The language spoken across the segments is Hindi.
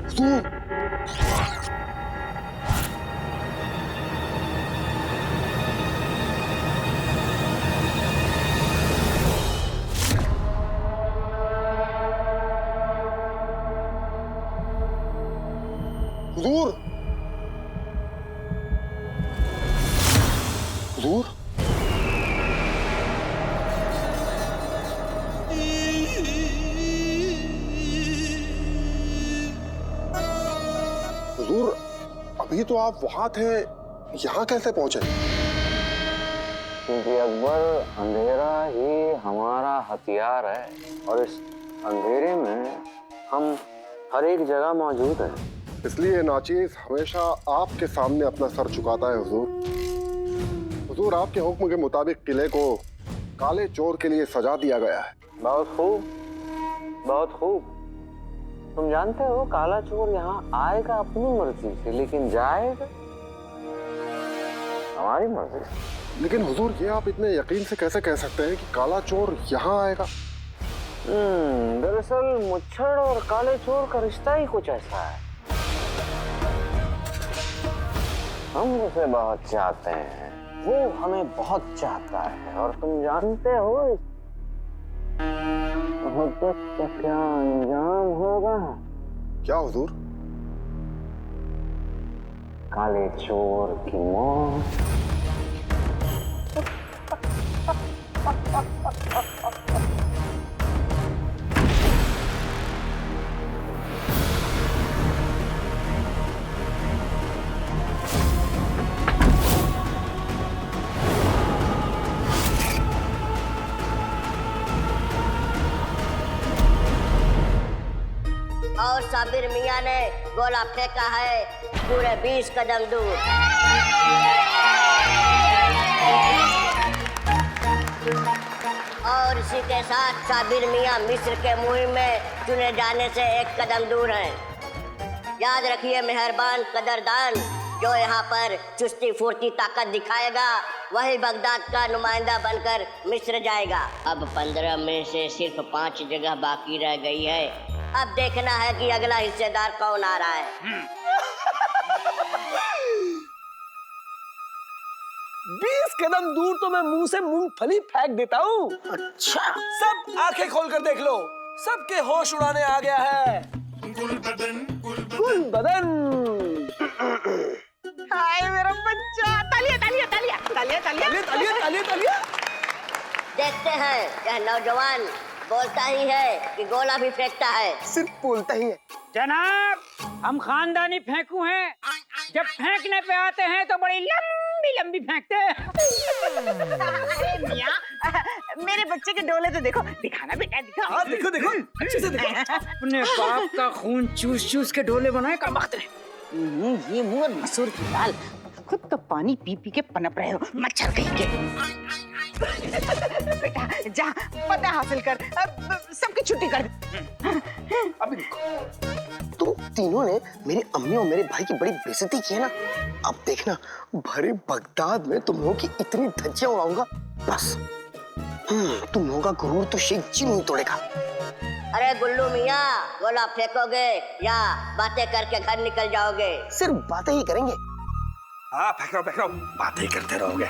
हुजूर, हुजूर, हुजूर, हुजूर, अभी तो आप वहां थे, यहाँ कैसे पहुंचे? क्योंकि अकबर, अंधेरा ही हमारा हथियार है और इस अंधेरे में हम हर एक जगह मौजूद हैं। इसलिए नाचीज हमेशा आपके सामने अपना सर झुकाता है हुजूर। हुजूर, आपके हुक्म के मुताबिक किले को काले चोर के लिए सजा दिया गया है। बहुत खूब, बहुत खूब। तुम जानते हो काला चोर यहाँ आएगा अपनी मर्जी से, लेकिन जाएगा हमारी मर्जी से। लेकिन हुजूर, ये आप इतने यकीन से कैसे कह सकते हैं कि काला चोर यहाँ आएगा? दरअसल मुच्छड़ और काले चोर का रिश्ता ही कुछ ऐसा है। हम उसे बहुत चाहते हैं, वो हमें बहुत चाहता है, और तुम जानते हो इस मोहब्बत का क्या अंजाम होगा? क्या हुजूर? काले चोर की मौत। और साबिर मियां ने गोला फेंका है पूरे 20 कदम दूर। और इसी के साथ साबिर मियां मिस्र के मुहिम में चुने जाने से 1 कदम दूर हैं। याद रखिए मेहरबान कदरदान, जो यहाँ पर चुस्ती फुर्ती ताकत दिखाएगा वही बगदाद का नुमाइंदा बनकर मिस्र जाएगा। अब 15 में से सिर्फ 5 जगह बाकी रह गई है। अब देखना है कि अगला हिस्सेदार कौन आ रहा है। 20 कदम दूर तो मैं मुंह से मूंगफली फेंक देता हूँ। अच्छा, सब आंखें खोलकर देख लो, सबके होश उड़ाने आ गया है गुल बदन। हाय मेरा बच्चा, तालिया तालिया तालिया तालिया तालिया तालिया तालिया तालिया। देखते हैं यह नौजवान बोलता ही है कि गोला भी फेंकता है। सिर्फ बोलता ही है। जनाब, हम खानदानी फेंकू हैं। जब फेंकने पे आते हैं तो बड़ी लंबी लंबी फेंकते हैं। अरे मियां, मेरे बच्चे के डोले तो देखो, दिखाना बेटा, दिखा। हाँ देखो देखो, अच्छे से देखो। अपने बाप का खून चूस चूस के ढोले बनाए का वक्त है। ये मुंह और मसूर की दाल, खुद तो पानी पी पी के पनप रहे हो, मच्छर कहीं के। बेटा जा, पता हासिल कर, सबकी छुट्टी कर। अभी देखो, तुम तीनों ने मेरी अम्मी और मेरे भाई की बड़ी बेइज्जती की है ना। अब देखना, भरे बगदाद में तुम लोगों की इतनी धज्जियां उड़ाऊंगा, बस तुम लोगों का गुरूर तो शेख जी नहीं तोड़ेगा। अरे गुल्लू मियां, गोला फेंकोगे या बातें करके घर निकल जाओगे? सिर्फ बातें ही करेंगे। हाँ फेंक रहो, बातें ही करते रहोगे।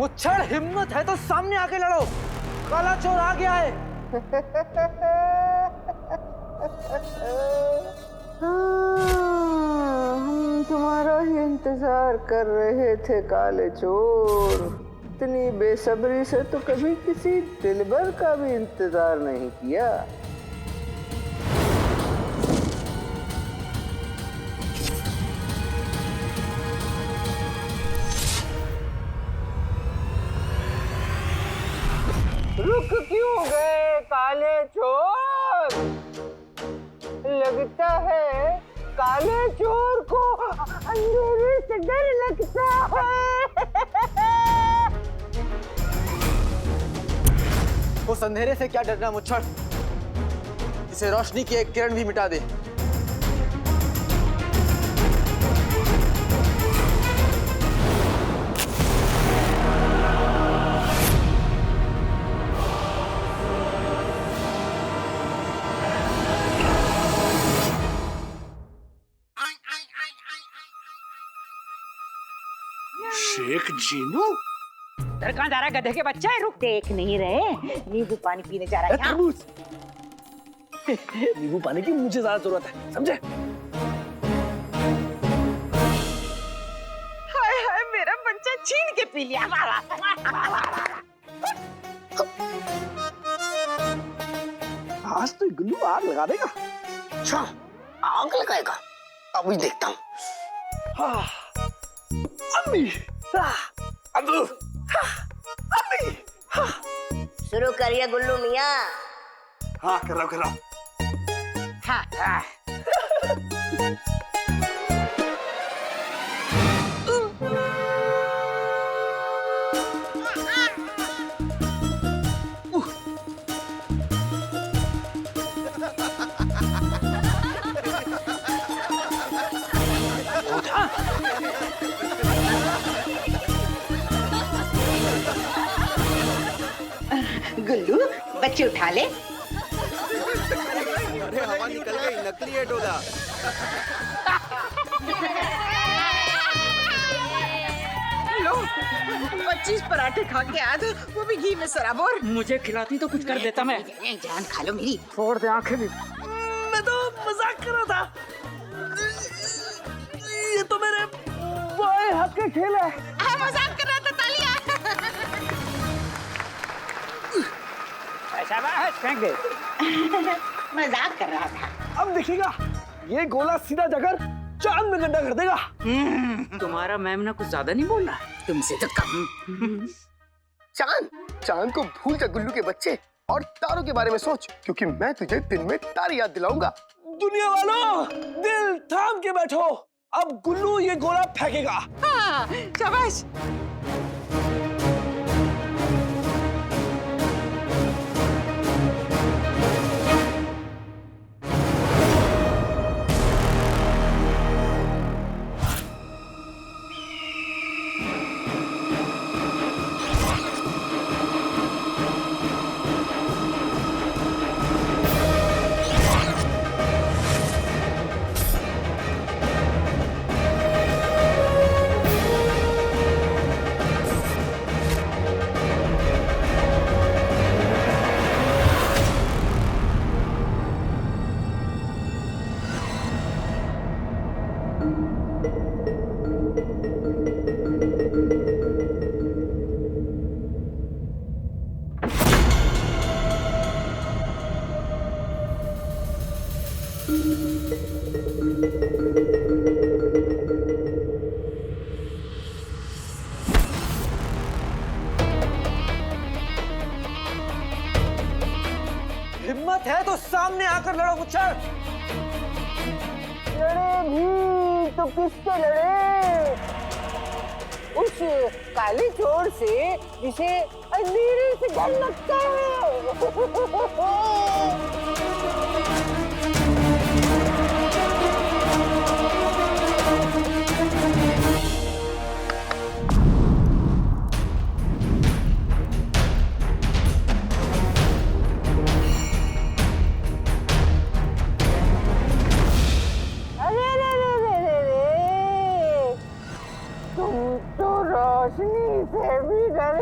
मुच्छर हिम्मत है तो सामने आके लड़ो, काला चोर आ गया है। हम तुम्हारा ही इंतजार कर रहे थे काले चोर। इतनी बेसब्री से तो कभी किसी दिलबर का भी इंतजार नहीं किया। रुक क्यों गए काले चोर? लगता है काले चोर को अंधेरे से डर लगता है। उस अंधेरे से क्या डरना मुच्छर, इसे रोशनी की एक किरण भी मिटा दे। शेख जीनू, इधर कहाँ जा रहा है गधे के बच्चे? रुक, देख नहीं रहे, नींबू पानी पीने जा रहा है यहाँ। तरबूज। नींबू पानी की मुझे ज्यादा जरूरत है, समझे? हाय हाय, मेरा बच्चा छीन के पी लिया। आज तो गुल्लू आग लगा देगा। अच्छा, आग लगाएगा? अभी देखता हूँ। हाँ, अम्मी, अब्बू, अम्मी। शुरू करिए गुल्लू मियाँ। हाँ, कर रहा हूँ। हाँ, गुल्लू बच्चे उठा ले। अरे हवा निकल गई, नकली है डोला। लो, 25 पराठे खा के आया था, वो भी घी में सराबोर। मुझे खिलाती तो कुछ कर देता मैं। जान खा लो मेरी। छोड़ दे आंखें भी। मैं तो मजाक कर रहा था। ये तो मेरे बॉय हक के खेल है। मजाक कर रहा था, तालियां। शाबाश, फेंक दे। मजाक कर रहा था। अब देखिएगा, ये गोला सीधा जाकर चांद में गड्ढा कर देगा। तुम्हारा मेमना कुछ ज्यादा नहीं बोल रहा? तुमसे तो कम। चांद, चांद को भूल जा गुल्लू के बच्चे, और तारों के बारे में सोच, क्योंकि मैं तुझे दिन में तारे याद दिलाऊंगा। दुनिया वालों, दिल थाम के बैठो। अब गुल्लू ये गोला फेंकेगा। हाँ, शाबाश। हिम्मत है तो सामने आकर लड़ो मुच्छर। लड़े भी तो किससे लड़े? उस काले चोर से जिसे अंधेरे से डर लगता है। रोशनी से भी डर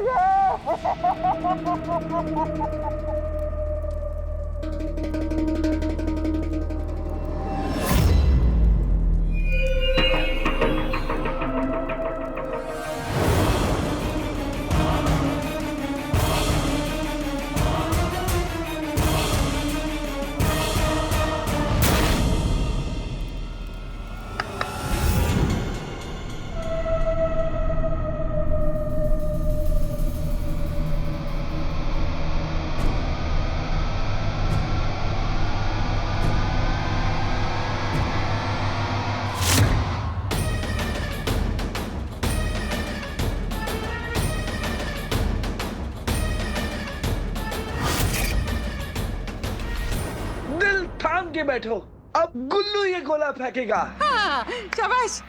दिल थाम के बैठो, अब गुल्लू ये गोला फेंकेगा। हाँ, शाबाश।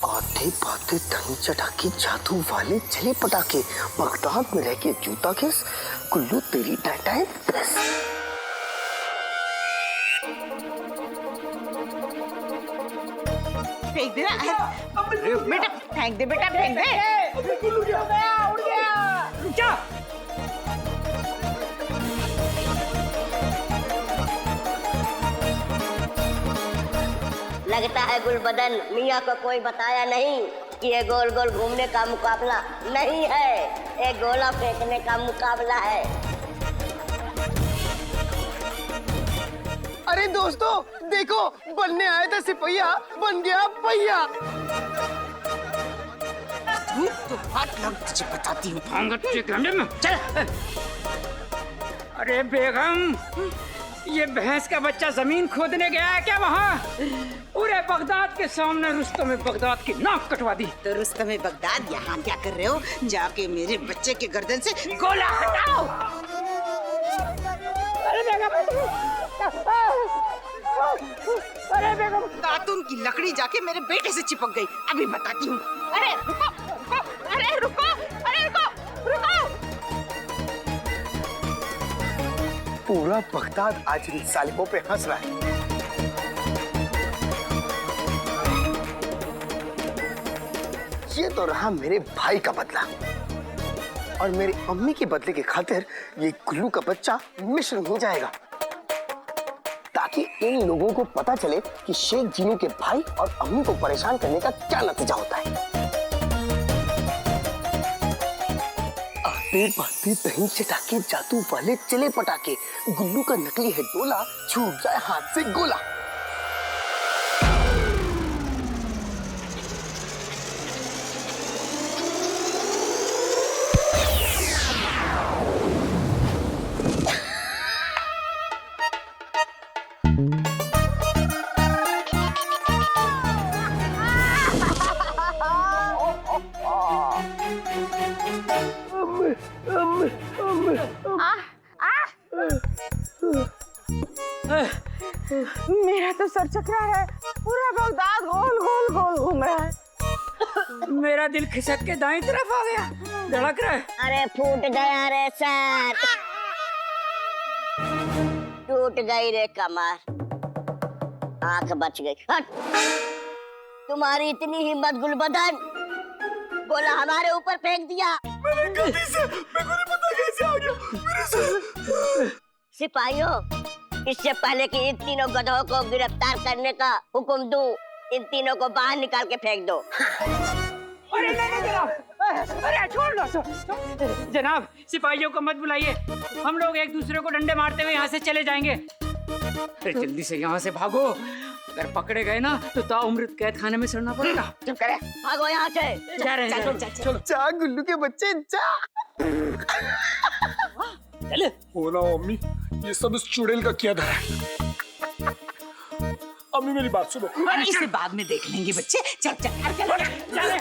आधे बातें धनी चटाके जादू वाले चले पटाके, बगदाद में रह के जूता घिस, गुल्लू तेरी डांटाए प्रेस। फेंक दे ना बेटा, फेंक दे बेटा, फेंक दे। उड़ गया, उड़ गया। रुक जा। लगता है गुलबदन मियाँ को कोई बताया नहीं कि ये गोल गोल घूमने का मुकाबला नहीं है, ये गोला फेंकने का मुकाबला है। अरे दोस्तों देखो, बनने आया था सिपहिया, बन गया पहिया। तो हाथ लग, तुझे बताती हूँ। चल। अरे बेगम, ये भैंस का बच्चा जमीन खोदने गया है क्या वहाँ? पूरे बगदाद के सामने रुस्तम बगदाद की नाक कटवा दी। तो रुस्तम बगदाद यहाँ क्या कर रहे हो? जाके मेरे बच्चे के गर्दन से गोला हटाओ। अरे बेगम, दातुन की लकड़ी जाके मेरे बेटे से चिपक गई, अभी बताती हूँ। अरे रुको, रुको, अरे रुको, अरे रुको, रुको। पूरा बगदाद आज इन सालिमों पे हंस रहा है। ये तो रहा मेरे भाई का बदला, और मेरी अम्मी के बदले के खातिर ये गुल्लू का बच्चा मिस्र हो जाएगा, ताकि इन लोगों को पता चले कि शेख जीनू के भाई और अम्मी को परेशान करने का क्या नतीजा होता है। आते बाते दही चटाके जादू वाले चले पटाके, गुल्लू का नकली है डोला, छूट जाए हाथ से गोला। मेरा तो सर चकरा है, पूरा बगदाद गोल गोल गोल घूम रहा है। मेरा दिल खिसक के दाईं तरफ आ गया, धड़क रहा है। अरे फूट गया रे सर, टूट गई रे कमर, आंख बच गई। हट, तुम्हारी इतनी हिम्मत गुलबदन, गोला हमारे ऊपर फेंक दिया। मैंने गलती से, मेरे को नहीं पता कैसे आ गया मेरे से। सिपाहियों, इससे पहले कि इन तीनों गधों को गिरफ्तार करने का हुक्म दूं, इन तीनों को बाहर निकाल के फेंक दो। अरे नहीं जनाब, अरे छोड़ दो जनाब, सिपाहियों को मत बुलाइए, हम लोग एक दूसरे को डंडे मारते हुए यहाँ से चले जाएंगे। अरे जल्दी से यहाँ से भागो, अगर पकड़े गए ना तो ताउम्र कैद खाने में सड़ना पड़ेगा। चुप करे, भागो यहाँ से। जा रहे हैं, चलो जा गुल्लू के बच्चे जा। चले। बोला अम्मी, ये सब इस चुड़ैल का किया धरा है। अम्मी मेरी बात सुनो। अरे इसे बाद में देख लेंगे बच्चे, चल चल चल चल।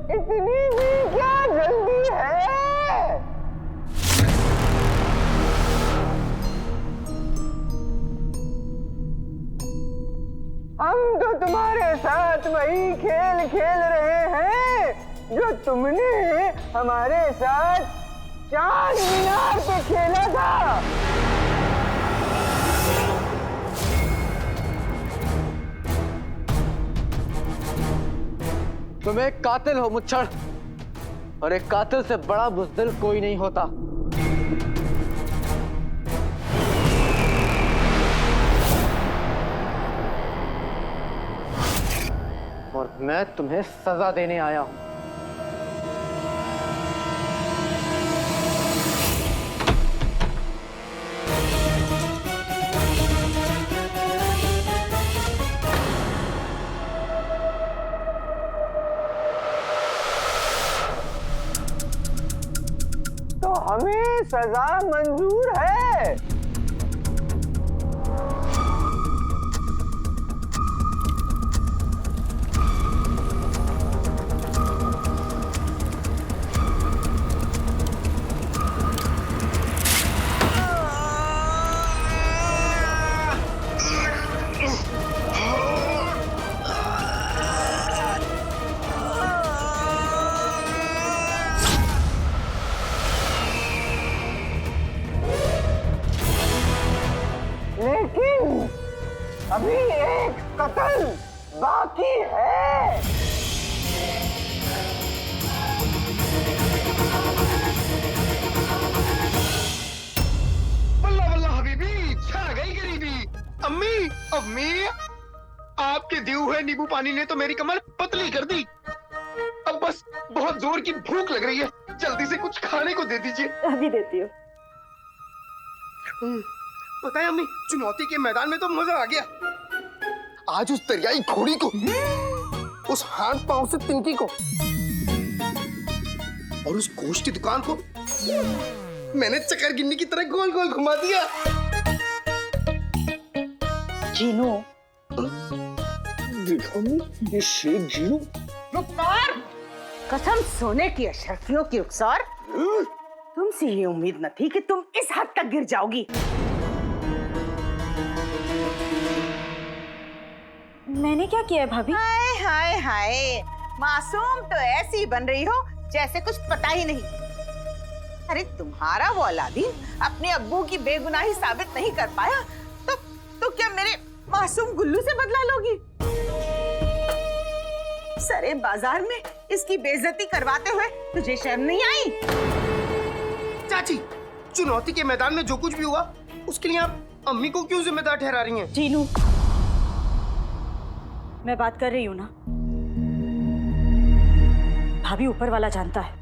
इतनी भी क्या जल्दी है? हम तो तुम्हारे साथ वही खेल खेल रहे हैं जो तुमने हमारे साथ चांद मीनार पे खेला था। तुम एक कातिल हो मुच्छड़, और एक कातिल से बड़ा बुज़दिल कोई नहीं होता। और मैं तुम्हें सजा देने आया हूं। तो हमें सजा मंजूर है। लेकिन अभी एक कत्ल बाकी है। बल्ला बल्ला हबीबी, छा गई गरीबी। अम्मी अम्मी, आपके दिए हुए नींबू पानी ने तो मेरी कमर पतली कर दी। अब बस बहुत जोर की भूख लग रही है, जल्दी से कुछ खाने को दे दीजिए। अभी देती हूँ। पता है अम्मी, चुनौती के मैदान में तो मजा आ गया। आज उस दरियाई घोड़ी को, उस हाथ पांव से तिनकी को, और उस गोश्त की दुकान को मैंने चक्कर गिन्नी की तरह गोल गोल घुमा दिया। जीनू, देखो ये शेख जीनू। रुखसार, कसम सोने की अशरफियों की रुखसार, तुमसे ये उम्मीद न थी कि तुम इस हद तक गिर जाओगी। मैंने क्या किया है भाभी? हाय हाय हाय, मासूम तो ऐसी बन रही हो जैसे कुछ पता ही नहीं। अरे तुम्हारा वो अलादीन अपने अब्बू की बेगुनाही साबित नहीं कर पाया, तो क्या मेरे मासूम गुल्लू से बदला लोगी? सरे बाजार में इसकी बेइज्जती करवाते हुए तुझे शर्म नहीं आई? चाची, चुनौती के मैदान में जो कुछ भी हुआ उसके लिए आप अम्मी को क्यों जिम्मेदार ठहरा रही हैं? जीनू, मैं बात कर रही हूँ ना। भाभी, ऊपर वाला जानता है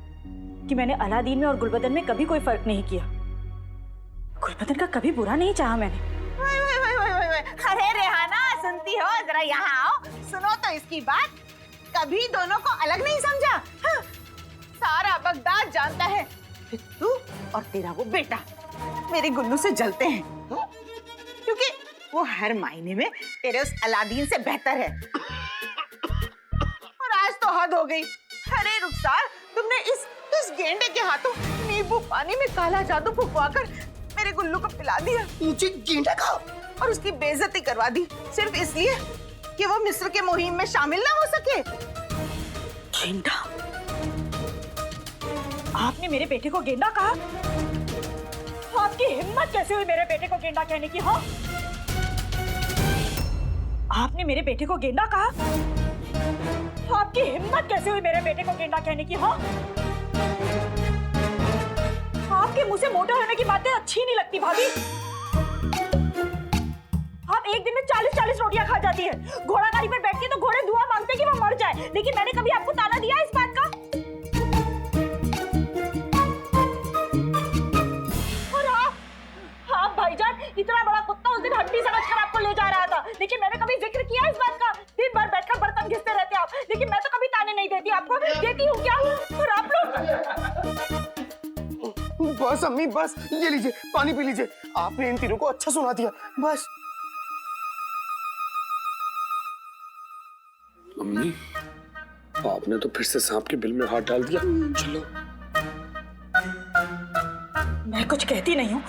कि मैंने अलादीन में और गुलबदन में कभी कोई फर्क नहीं किया। गुलबदन का कभी बुरा नहीं चाहा मैंने। अरे रेहाना, सुनती हो? जरा यहाँ आओ, सुनो तो इसकी बात। कभी दोनों को अलग नहीं समझा। हाँ, सारा बगदाद जानता है कि तू और तेरा वो बेटा मेरे गुल्लू से जलते हैं, क्योंकि वो हर मायने में तेरे उस अलादीन से बेहतर है। और आज तो हद हो गई। अरे रुखसार, तुमने इस गेंडे के हाथों नींबू पानी में काला जादू फुकवाकर मेरे गुल्लू को पिला दिया। मुझे गेंडा खाओ, और उसकी बेइज्जती करवा दी सिर्फ इसलिए कि वो मिस्र के मुहिम में शामिल ना हो सके। गेंडा? आपने मेरे बेटे को गेंडा कहा? आपकी हिम्मत कैसे हुई मेरे बेटे को गेंडा कहने की? हाँ, आपने मेरे बेटे को गेंडा कहा? आपकी हिम्मत कैसे हुई मेरे बेटे को गेंडा कहने की? हाँ, आपके मुंह से मोटे होने की बातें अच्छी नहीं लगती भाभी। आप एक दिन में 40-40 रोटियां खा जाती है। घोड़ा गाड़ी पर बैठती तो घोड़े दुआ मांगते कि वो मर जाए, लेकिन मैंने कभी आपको ताना दिया इस बात का? और आप भाईजान, इतना बड़ा कुत्ता उस दिन हड्डी समझकर आपको ले जा रहा था, लेकिन मैंने कभी जिक्र किया इस बात का? दिन भर बैठकर बर्तन घिसते रहते आप, लेकिन मैं तो कभी ताने नहीं देती आपको। देती हूँ क्या? और आप लोग? बस अम्मी बस, ये लीजिए पानी पी लीजिए। आपने इन तीनों को अच्छा सुना दिया, बस। अम्मी, आपने तो फिर से सांप के बिल में हाथ डाल दिया। चलो। मैं कुछ कहती नहीं हूँ,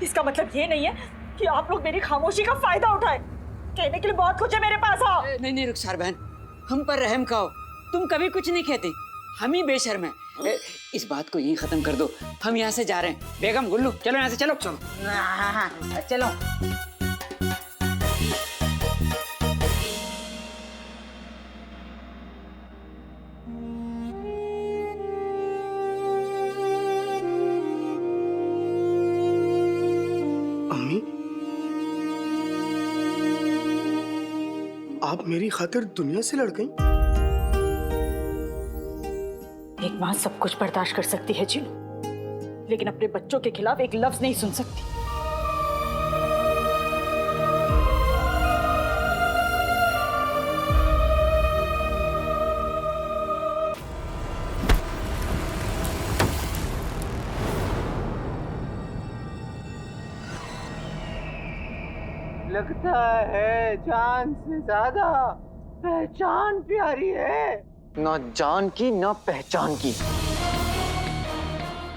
इसका मतलब ये नहीं है कि आप लोग मेरी खामोशी का फायदा उठाए। कहने के लिए बहुत कुछ है मेरे पास। हाँ, नहीं रुखसार बहन, हम पर रहम खाओ। तुम कभी कुछ नहीं कहती, हम ही बेशर्म हैं। इस बात को यहीं खत्म कर दो, हम यहाँ से जा रहे हैं। बेगम, गुल्लू, चलो यहाँ से, चलो चलो। हाँ, चलो। अम्मी, आप मेरी खातिर दुनिया से लड़ गई? एक माँ सब कुछ बर्दाश्त कर सकती है चिनू, लेकिन अपने बच्चों के खिलाफ एक लफ्ज नहीं सुन सकती। लगता है जान से ज्यादा पहचान प्यारी है। ना जान की ना पहचान की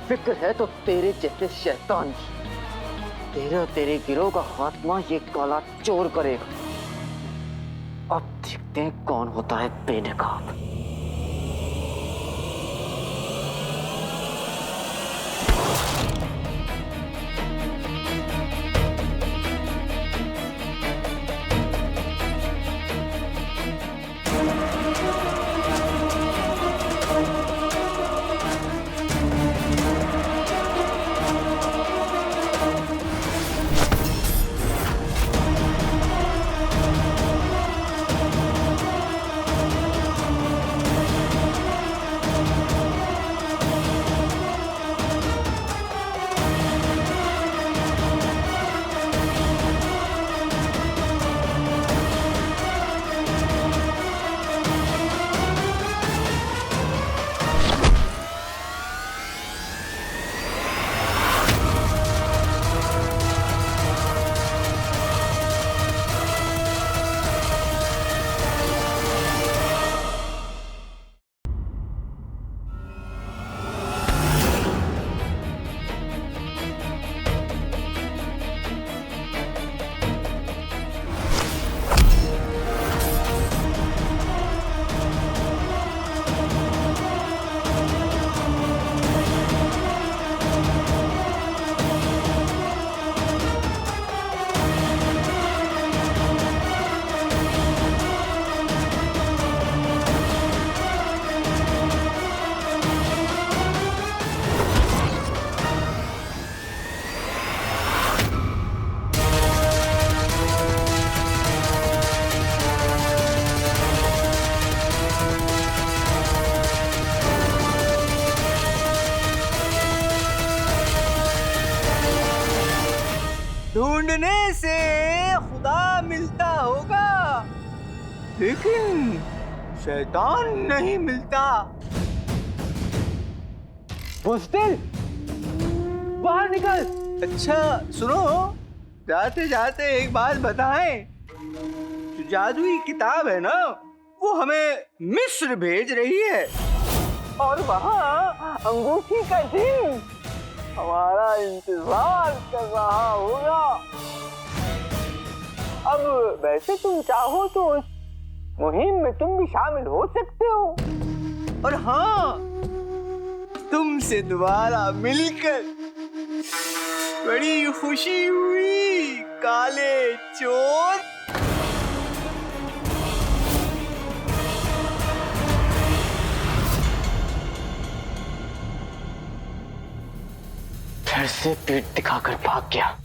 फिक्र है तो तेरे जैसे शैतान की। तेरे और तेरे गिरोह का खात्मा ये काला चोर करेगा। अब देखते हैं कौन होता है बेनकाब। ढूंढने से खुदा मिलता होगा, लेकिन शैतान नहीं मिलता। बुज़दिल, बाहर निकल। अच्छा सुनो, जाते जाते एक बात बताएं। जो जादुई किताब है ना, वो हमें मिस्र भेज रही है और वहाँ अंगूठी का दिन हमारा इंतजार कर रहा होगा। अब वैसे तुम चाहो तो उस मुहिम में तुम भी शामिल हो सकते हो। और हाँ, तुमसे दोबारा मिलकर बड़ी खुशी हुई काले चोर। फिर से पीठ दिखाकर भाग गया।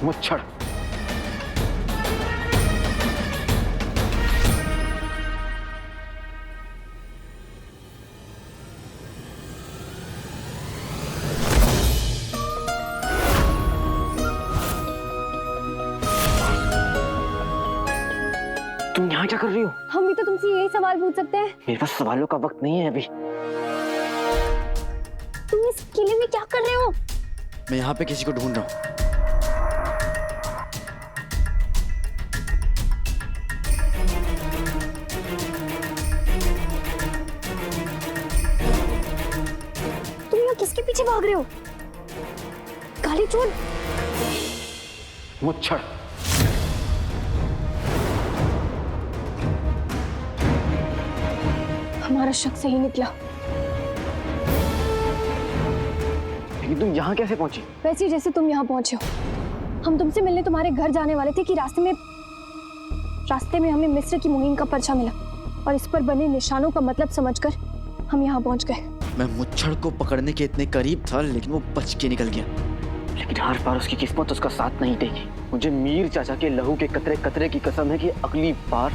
मुच्छड़, तुम यहाँ क्या कर रही हो? हम भी तो तुमसे यही सवाल पूछ सकते हैं। मेरे पास सवालों का वक्त नहीं है अभी। तुम इस किले में क्या कर रहे हो? मैं यहाँ पे किसी को ढूंढ रहा हूँ। तुम यहाँ किसके पीछे भाग रहे हो? काले चोर? मुच्छड़, तुम्हारा शक सही निकला। लेकिन तुम यहाँ कैसे पहुंची? वैसे ही जैसे तुम यहाँ पहुंचे हो। हम तुमसे मिलने तुम्हारे घर जाने वाले थे कि रास्ते में हमें मिस्र की मुहिम का पर्चा मिला और इस पर बने निशानों का मतलब समझकर हम यहाँ पहुंच गए। मैं मुच्छड़ को पकड़ने के इतने करीब था, लेकिन वो बच के निकल गया। लेकिन हर बार उसकी किस्मत उसका साथ नहीं देगी। मुझे मीर चाचा के लहू के कतरे कतरे की कसम है कि अगली बार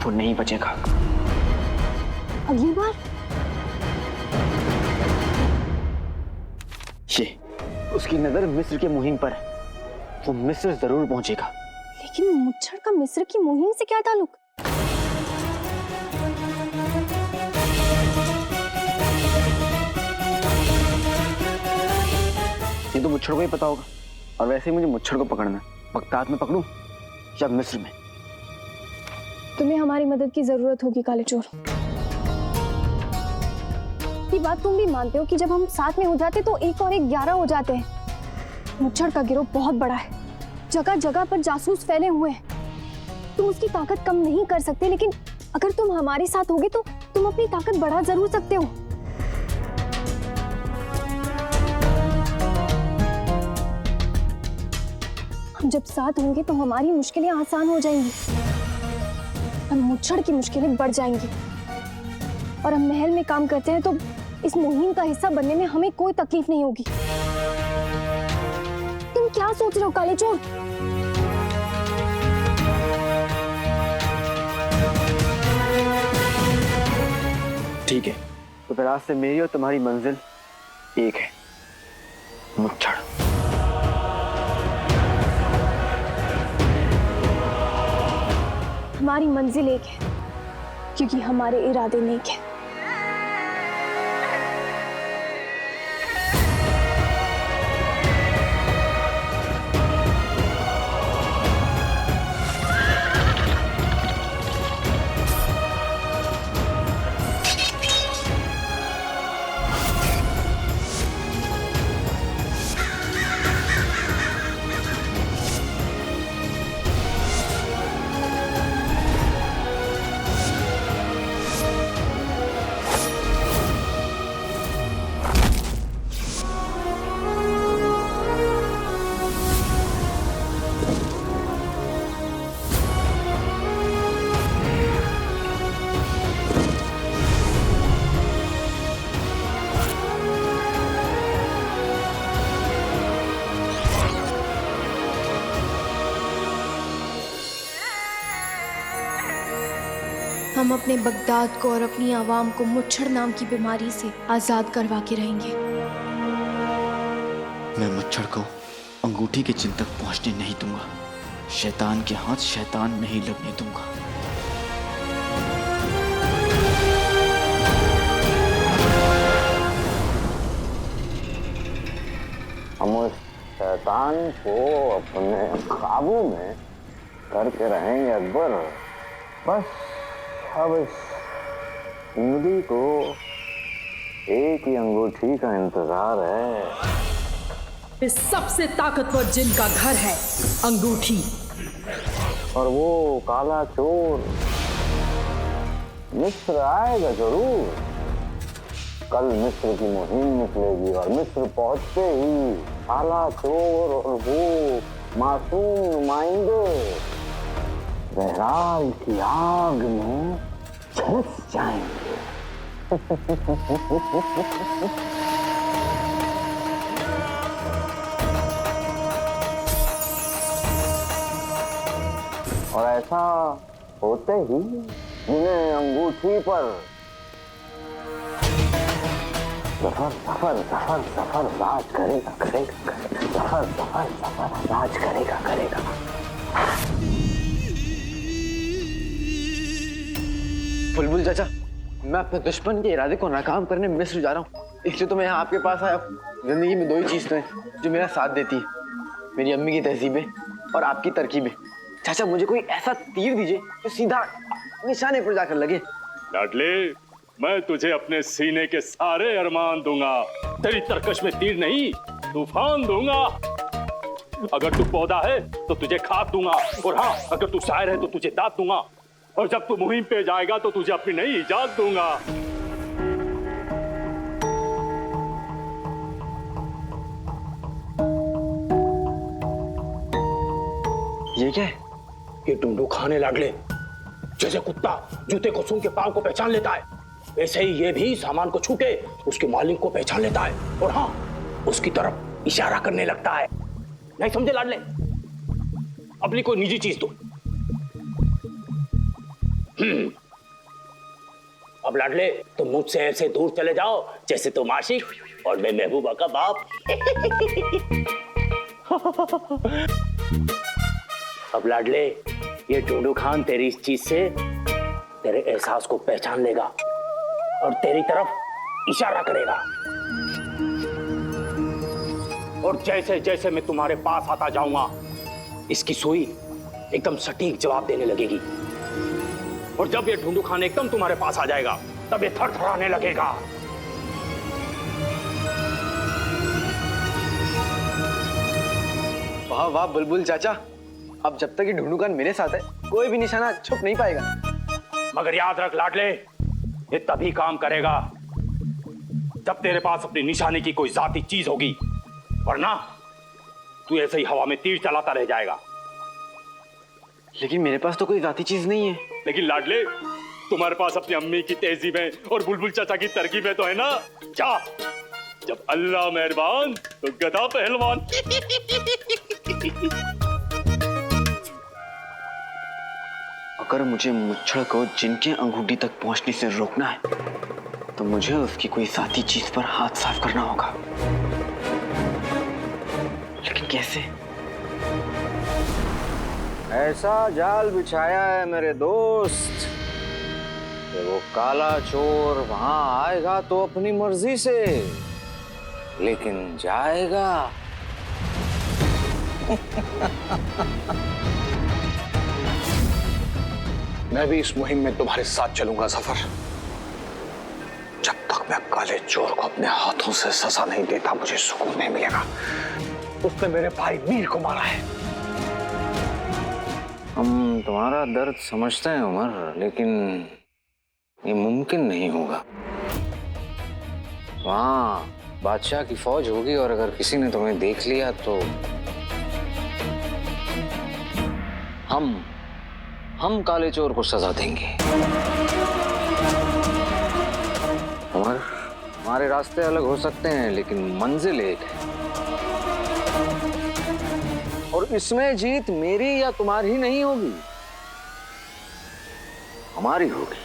वो नहीं बचेगा। अगली बार? ये उसकी नजर मिस्र के मुहिम पर है। वो मिस्र जरूर पहुंचेगा। लेकिन मुच्छड़ का मिस्र की मुहिम से क्या ताल्लुक? ये तो मुच्छड़ को ही पता होगा। और वैसे ही मुझे मुच्छड़ को पकड़ना है। बगदाद में पकड़ूं या मिस्र में? तुम्हें हमारी मदद की जरूरत होगी काले चोर। ये बात तुम भी मानते हो कि जब हम साथ में हो जाते तो 1 और 1 11 हो जाते हैं। मुच्छड़ का गिरोह बहुत बड़ा है, जगह जगह पर जासूस फैले हुए हैं। तुम उसकी ताकत कम नहीं कर सकते, लेकिन अगर तुम हमारे साथ होगे तो तुम अपनी ताकत बढ़ा जरूर सकते हो। हम जब साथ होंगे तो हमारी मुश्किलें आसान हो जाएंगी और मुच्छड़ की मुश्किलें बढ़ जाएंगी। और हम महल में काम करते हैं तो इस मुहिम का हिस्सा बनने में हमें कोई तकलीफ नहीं होगी। तुम क्या सोच रहे हो काले चोर? ठीक है, तो फिर आज से मेरी और तुम्हारी मंजिल एक है, मुच्छड़। हमारी मंजिल एक है क्योंकि हमारे इरादे नेक हैं। हम अपने बगदाद को और अपनी आवाम को मुच्छड़ नाम की बीमारी से आजाद करवा के रहेंगे। मैं मुच्छड़ को अंगूठी के चिन्ह तक पहुंचने नहीं दूंगा। शैतान के हाथ शैतान नहीं लगने दूंगा। हम उस शैतान को अपने काबू में करके रहेंगे अकबर। बस अब इस उंगली को एक ही अंगूठी का इंतजार है। इस सबसे ताकतवर जिन का घर है अंगूठी, और वो काला चोर मिस्र आएगा जरूर। कल मिस्र की मुहिम निकलेगी और मिस्र पहुंचते ही काला चोर और वो मासूम नुमाइंदे बहराल की आग में झुलस जाएंगे। और ऐसा होते ही जिन्हें अंगूठी पर सफर सफर सफर सफर राज करेगा करेगा सफर सफर सफर राज करेगा करेगा। बुलबुल चाचा, मैं अपने दुश्मन के इरादे को नाकाम करने मिस्र जा रहा हूँ, इसलिए तो मैं यहाँ आपके पास आया हूँ। जिंदगी में 2 ही चीज तो है जो मेरा साथ देती है, मेरी अम्मी की तहजीबें और आपकी तरकीबें। चाचा मुझे कोई ऐसा तीर दीजिए जो सीधा निशाने पर जाकर लगे। लाडले, मैं तुझे अपने सीने के सारे अरमान दूंगा। तेरी तरकश में तीर नहीं, तूफान दूंगा। अगर तू पौधा है तो तुझे खाद दूंगा, और हाँ, अगर तू शायर है तो तुझे दांत दूंगा। और जब तू मुहिम पे जाएगा तो तुझे अपनी नई इजाजत दूंगा। ये क्या है? ये ढूंढू खाने लाडले, जैसे कुत्ता जूते को सूंघ के पांव को पहचान लेता है, वैसे ही ये भी सामान को छू के उसके मालिक को पहचान लेता है और हाँ, उसकी तरफ इशारा करने लगता है। नहीं समझे लाडले? अपनी कोई निजी चीज दो। अब लाडले तुम मुझसे ऐसे दूर चले जाओ जैसे तुम आशिक और मैं महबूबा का बाप। अब लाडले ये ढूंढू खान तेरी इस चीज से तेरे एहसास को पहचान लेगा और तेरी तरफ इशारा करेगा और जैसे जैसे मैं तुम्हारे पास आता जाऊंगा इसकी सुई एकदम सटीक जवाब देने लगेगी और जब ये ढूंढू खान एकदम तुम्हारे पास आ जाएगा तब ये थरथराने लगेगा। वाह वाह बुलबुल चाचा, अब जब तक ये ढूंढू खान मेरे साथ है कोई भी निशाना छुप नहीं पाएगा। मगर याद रख लाडले, ये तभी काम करेगा जब तेरे पास अपनी निशाने की कोई जाती चीज होगी, वरना तू ऐसे ही हवा में तीर चलाता रह जाएगा। लेकिन मेरे पास तो कोई जाती चीज नहीं है। लेकिन लाडले तुम्हारे पास अपनी अम्मी की तहजीबें और बुलबुल चाचा की तरकीबें तो है ना। जा, जब अल्लाह मेहरबान तो गधा पहलवान। अगर मुझे मुच्छड़ को जिनके अंगूठी तक पहुंचने से रोकना है तो मुझे उसकी कोई जाती चीज पर हाथ साफ करना होगा। लेकिन कैसे? ऐसा जाल बिछाया है मेरे दोस्त कि वो काला चोर वहां आएगा तो अपनी मर्जी से, लेकिन जाएगा मैं भी इस मुहिम में तुम्हारे साथ चलूंगा सफर। जब तक मैं काले चोर को अपने हाथों से सजा नहीं देता मुझे सुकून नहीं मिलेगा। उसने मेरे भाई मीर को मारा है। हम तुम्हारा दर्द समझते हैं उमर, लेकिन ये मुमकिन नहीं होगा। वहाँ बादशाह की फौज होगी और अगर किसी ने तुम्हें देख लिया तो हम काले चोर को सजा देंगे। उमर, हमारे रास्ते अलग हो सकते हैं लेकिन मंजिल एक है और इसमें जीत मेरी या तुम्हारी नहीं होगी, हमारी होगी।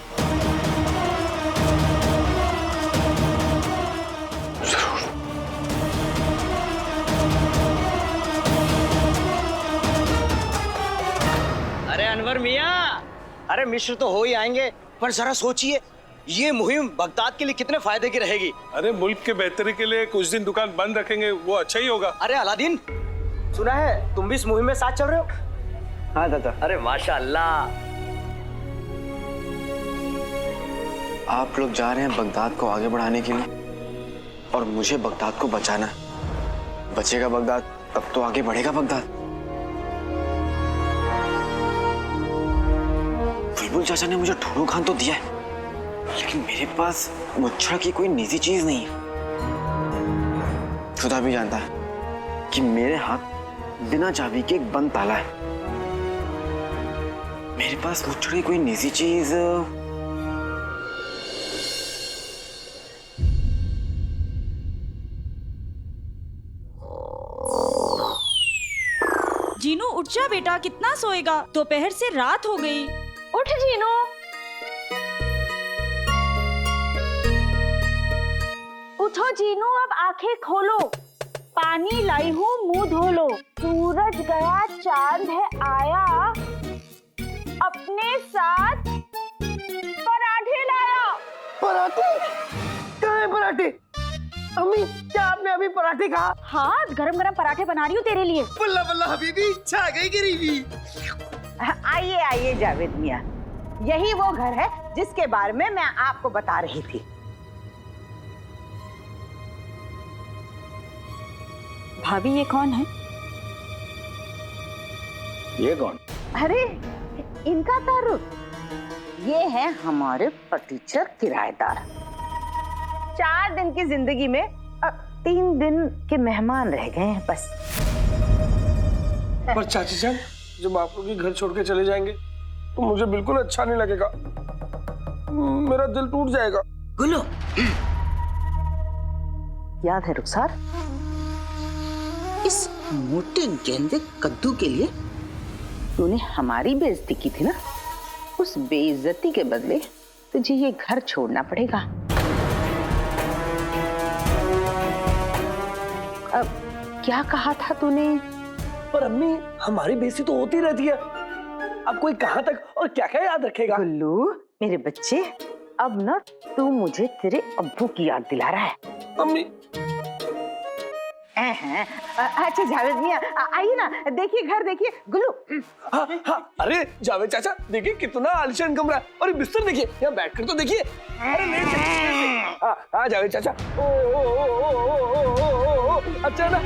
अरे अनवर मियां, अरे मिस्र तो हो ही आएंगे, पर जरा सोचिए ये मुहिम बगदाद के लिए कितने फायदे की रहेगी। अरे मुल्क के बेहतरी के लिए कुछ दिन दुकान बंद रखेंगे, वो अच्छा ही होगा। अरे अलादीन, सुना है तुम भी इस मुहिम में साथ चल रहे हो? हाँ दादा। अरे माशाअल्लाह। आप लोग जा रहे हैं बगदाद को आगे बढ़ाने के लिए और मुझे बगदाद को बचाना है। बचेगा बगदाद तब तो आगे बढ़ेगा बगदाद। बुलबुल चाचा ने मुझे ढूंढू खान तो दिया है लेकिन मेरे पास मुच्छड़ की कोई निजी चीज नहीं है। खुदा भी जानता है कि मेरे हाथ बिना चाबी के एक बंद ताला है। मेरे पास मुच्छड़ की कोई निजी चीज जीनू उठ जा बेटा, कितना सोएगा? दोपहर से रात हो गई। उठ जीनू। उठो जीनू, अब आंखें खोलो। पानी लाई हूँ, मुंह धो लो। सूरज गया, चांद है आया, अपने साथ पराठे लाया। पराठे? क्या है पराठे? अम्मी, क्या आपने अभी पराठे कहा? हाँ, गरम गरम पराठे बना रही हूँ तेरे लिए। बल्ला बल्ला हबीबी, छा गई गरीबी। आइए आइए जावेद मियां, यही वो घर है जिसके बारे में मैं आपको बता रही थी। भाभी, ये कौन है? ये कौन? अरे इनका तारुफ ये है हमारे फर्नीचर किराएदार। 4 दिन की जिंदगी में अब 3 दिन के मेहमान रह गए हैं बस। पर चाची जान, जब आप लोग ये घर छोड़ के चले जाएंगे तो मुझे बिल्कुल अच्छा नहीं लगेगा, मेरा दिल टूट जाएगा। गुल्लू, याद है रुखसार, इस मोटे गेंदे कद्दू के लिए तूने हमारी बेइज्जती की थी ना? उस बेइज्जती के बदले तुझे ये घर छोड़ना पड़ेगा। अब क्या कहा था तूने? पर अम्मी, हमारी बेइज्जती तो होती रहती है, अब कोई कहां तक और क्या क्या याद रखेगा? गुल्लू मेरे बच्चे, अब ना तू मुझे तेरे अब्बू की याद दिला रहा है। अम्मी अच्छा जावेद मियां, आइए ना, देखिए घर देखिए। गुल्लू, हाँ हाँ, अरे जावेद चाचा देखिए कितना आलीशान कमरा है, और ये बिस्तर देखिए, यहाँ बैठकर तो देखिए। अरे नहीं, हाँ जावेद चाचा, ओ ओ ओ ओ ओ ओ ओ, अच्छा ना।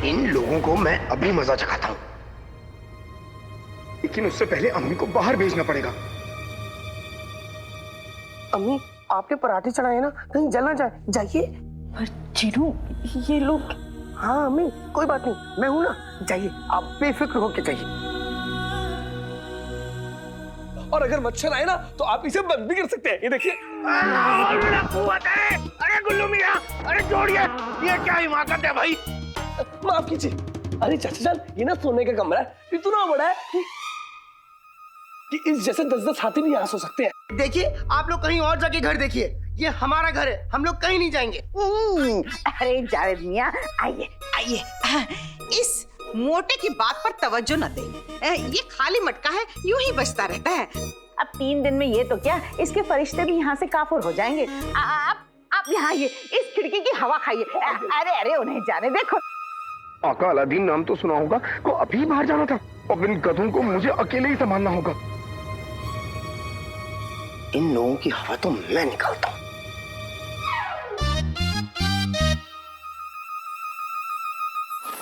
इन लोगों को मैं अभी मजा चखाता हूँ, लेकिन उससे पहले अम्मी को बाहर भेजना पड़ेगा। अम्मी, आपने पराठे चढ़ाए ना, कहीं जल ना जाए, जाइए। पर चिरू, ये लोग। हाँ अम्मी, कोई बात नहीं, मैं हूं ना, जाइए, आप बेफिक्र होके जाइए। और अगर मच्छर आए ना तो आप इसे बंद भी कर सकते हैं, ये देखिए। अरे गुल्लू मियां, अरे छोड़िए, ये क्या हिमाकत है भाई? माफ कीजिए। अरे चाचा जान, ये ना सोने का कमरा है, इतना बड़ा है कि इस जैसे 10-10 हाथी भी यहाँ सो सकते हैं। देखिए, आप लोग कहीं और जाके घर देखिए, ये हमारा घर है, हम लोग कहीं नहीं जाएंगे। अरे जावेद मियां, आइए आइए, इस मोटे की बात पर तवज्जो न दे, ये खाली मटका है, यूं ही बचता रहता है। अब 3 दिन में ये तो क्या, इसके फरिश्ते भी यहाँ से काफुर हो जाएंगे। आप यहाँ आइए, इस खिड़की की हवा खाइए। अरे अरे उन्हें जाने देखो। आका अलादीन नाम तो सुना होगा, को अभी बाहर जाना था, और इन गधों को मुझे अकेले ही संभालना होगा। इन लोगों की हवा तो मैं निकालता हूँ।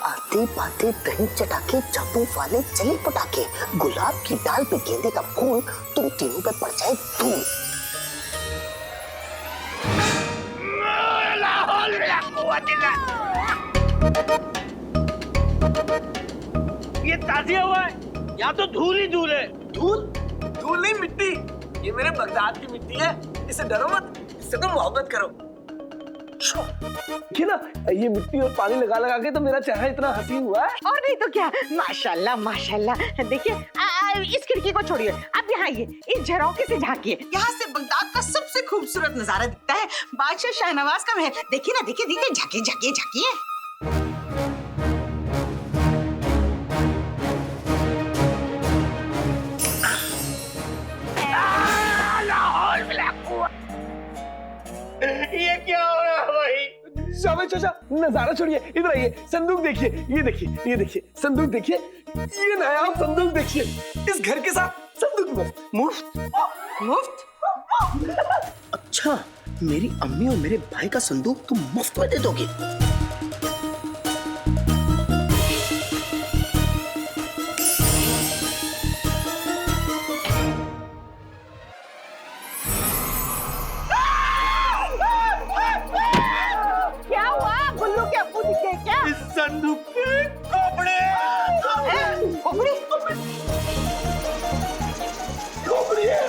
आते पाते दही चटाके, जादू वाले चले पटाके, गुलाब की डाल पे गेंदे का फूल, तुम तीनों पे पड़ जाए धूल। ये ताजिया हुआ है, यहाँ तो धूल ही धूल है। धूल? धूल नहीं, मिट्टी। ये मेरे बगदाद की मिट्टी है, इससे डरो मत, इससे तो मोहब्बत करो। देखिए ना, ये मिट्टी और पानी लगा लगा के तो मेरा चेहरा इतना हसीन हुआ है। और नहीं तो क्या, माशाल्लाह माशाल्लाह। देखिए इस खिड़की को छोड़िए, आप यहाँ आइए, इस झरोखे से झांकिए, यहाँ से बगदाद का सबसे खूबसूरत नजारा दिखता है, बादशाह शाहनवाज का महल। देखिए ना, देखिए देखिए, झांकिए झांकिए झांकिए। ये क्या हो रहा है भाई? जावेद चाचा, नजारा छोड़िए, इधर आइए, संदूक देखिए, ये देखिए, ये देखिए, संदूक देखिए, ये नायाब संदूक देखिए, इस घर के साथ संदूक में मुफ्त। मुफ्त? अच्छा, मेरी अम्मी और मेरे भाई का संदूक तुम मुफ्त में दे दोगे? क्या हुआ? गुल्लू के अब्बू दिखे क्या? इस संदूक के कपड़े। खोपड़ी? खोपड़ी है।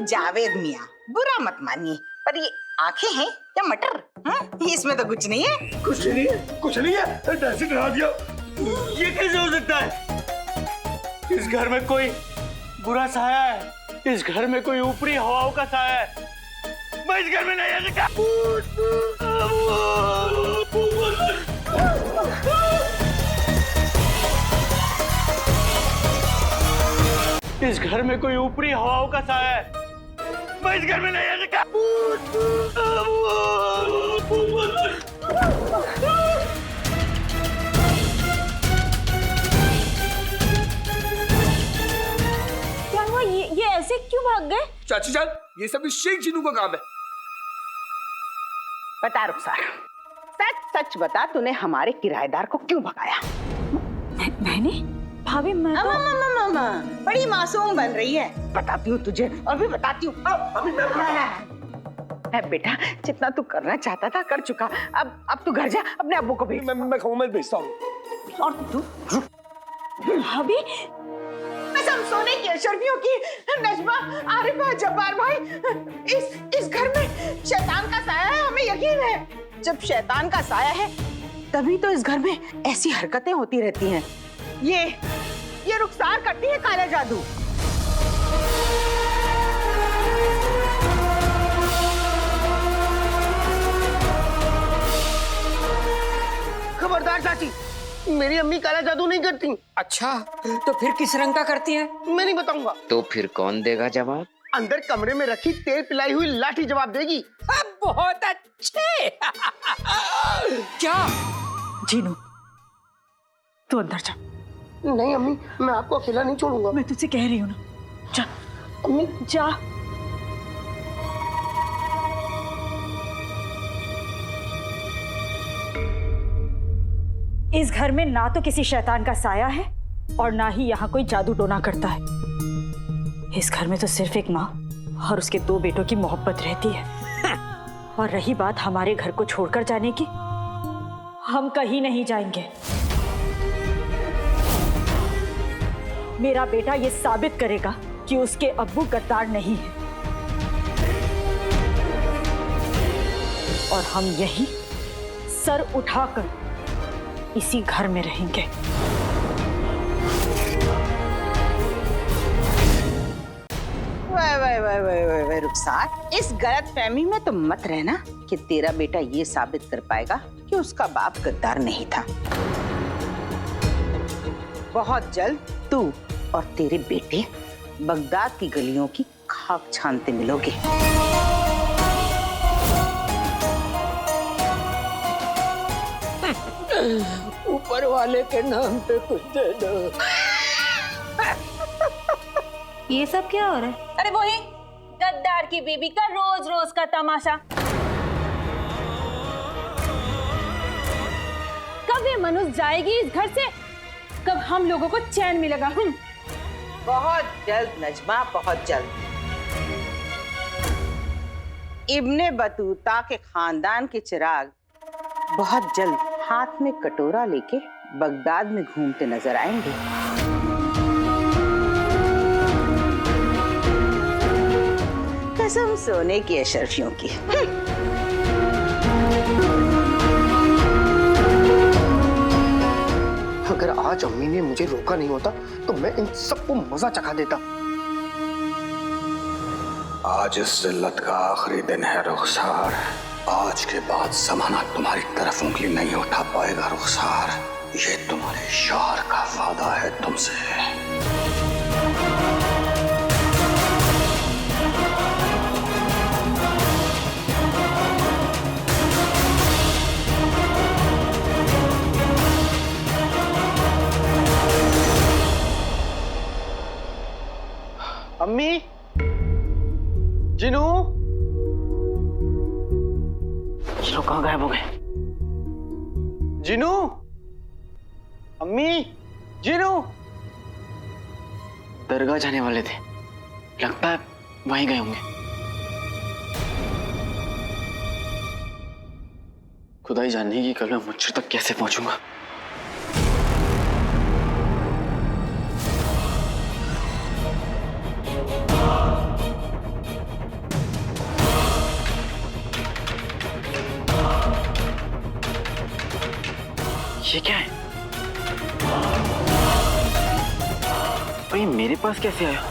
जावेद मियां, बुरा मत मानिए, पर ये आंखें हैं या मटर? इसमें तो कुछ नहीं है। कुछ नहीं है, कुछ नहीं है, ऐसे डरा दिया। ये कैसे हो सकता है? इस घर में कोई बुरा साया है, इस घर में कोई ऊपरी हवाओं का साया है। मैं इस घर में नहीं आ सकता। इस घर में कोई ऊपरी हवाओं का साया है, मैं इस घर में नहीं आ सकता। क्या हुआ? ये ऐसे क्यों भाग गए? चाची जान, ये सब इस शेख जिनू का काम है। बता रुखसार, सच सच बता, तूने हमारे किराएदार को क्यों भगाया? मैंने? भाभी मैं तो... अम्मा, बड़ी मासूम बन रही है। बताती हूँ तुझे, और भी बताती हूँ। बेटा, जितना तू करना चाहता था कर चुका। अब तू घर जा, अपने अब्बू को भेज। मैं कमल भेजता हूँ। और तू भाभी, कसम सोने की, अशरफियों की, नजमा, आरिफा, जब्बार भाई, इस घर में शैतान का साया है, हमें यकीन है। जब शैतान का साया है तभी तो इस घर में ऐसी हरकतें होती रहती हैं। ये रुखसार करती है काला जादू। खबरदार चाची, मेरी अम्मी काला जादू नहीं करती। अच्छा, तो फिर किस रंग का करती हैं? मैं नहीं बताऊंगा। तो फिर कौन देगा जवाब? अंदर कमरे में रखी तेल पिलाई हुई लाठी जवाब देगी। बहुत अच्छे। क्या? जीनू, तू अंदर जा। नहीं अम्मी, मैं आपको अकेला नहीं छोड़ूंगा। मैं तुझसे कह रही हूँ ना, जा अम्मी, जा। इस घर में ना तो किसी शैतान का साया है और ना ही यहाँ कोई जादू टोना करता है। इस घर में तो सिर्फ एक माँ और उसके 2 बेटों की मोहब्बत रहती है। और रही बात हमारे घर को छोड़कर जाने की, हम कहीं नहीं जाएंगे। मेरा बेटा ये साबित करेगा कि उसके अब्बू गद्दार नहीं है, और हम यहीं सर उठाकर इसी घर में रहेंगे। वाह रुखसार, इस गलतफहमी में तो मत रहना कि तेरा बेटा ये साबित कर पाएगा कि उसका बाप गद्दार नहीं था। बहुत जल्द तू और तेरे बेटे बगदाद की गलियों की खाक छानते मिलोगे। ऊपर वाले के नाम पे कुछ दे दो। ये सब क्या हो रहा है? अरे वही गद्दार की बीबी का रोज रोज का तमाशा। कब ये मनुष्य जाएगी इस घर से? कब हम लोगों को चैन मिलेगा? बहुत जल्द नजमा, बहुत जल्द। इब्ने बतूता के खानदान के चिराग बहुत जल्द हाथ में कटोरा लेके बगदाद में घूमते नजर आएंगे। कसम सोने की अशरफियों की। अगर आज अम्मी ने मुझे रोका नहीं होता तो मैं इन सबको मजा चखा देता। आज इस जिल्लत का आखिरी दिन है रुखसार। आज के बाद जमाना तुम्हारी तरफ उंगली नहीं उठा पाएगा रुखसार। ये तुम्हारे यार का वादा है तुमसे। अम्मी, जिनू, ये लोग कहाँ गायब हो गए? जिनू, अम्मी, जिनू। दरगाह जाने वाले थे, लगता है वहीं गए होंगे। खुदा ही जाने की कल मैं मुझे तक कैसे पहुंचूंगा। ये क्या है? भाई मेरे पास कैसे आया?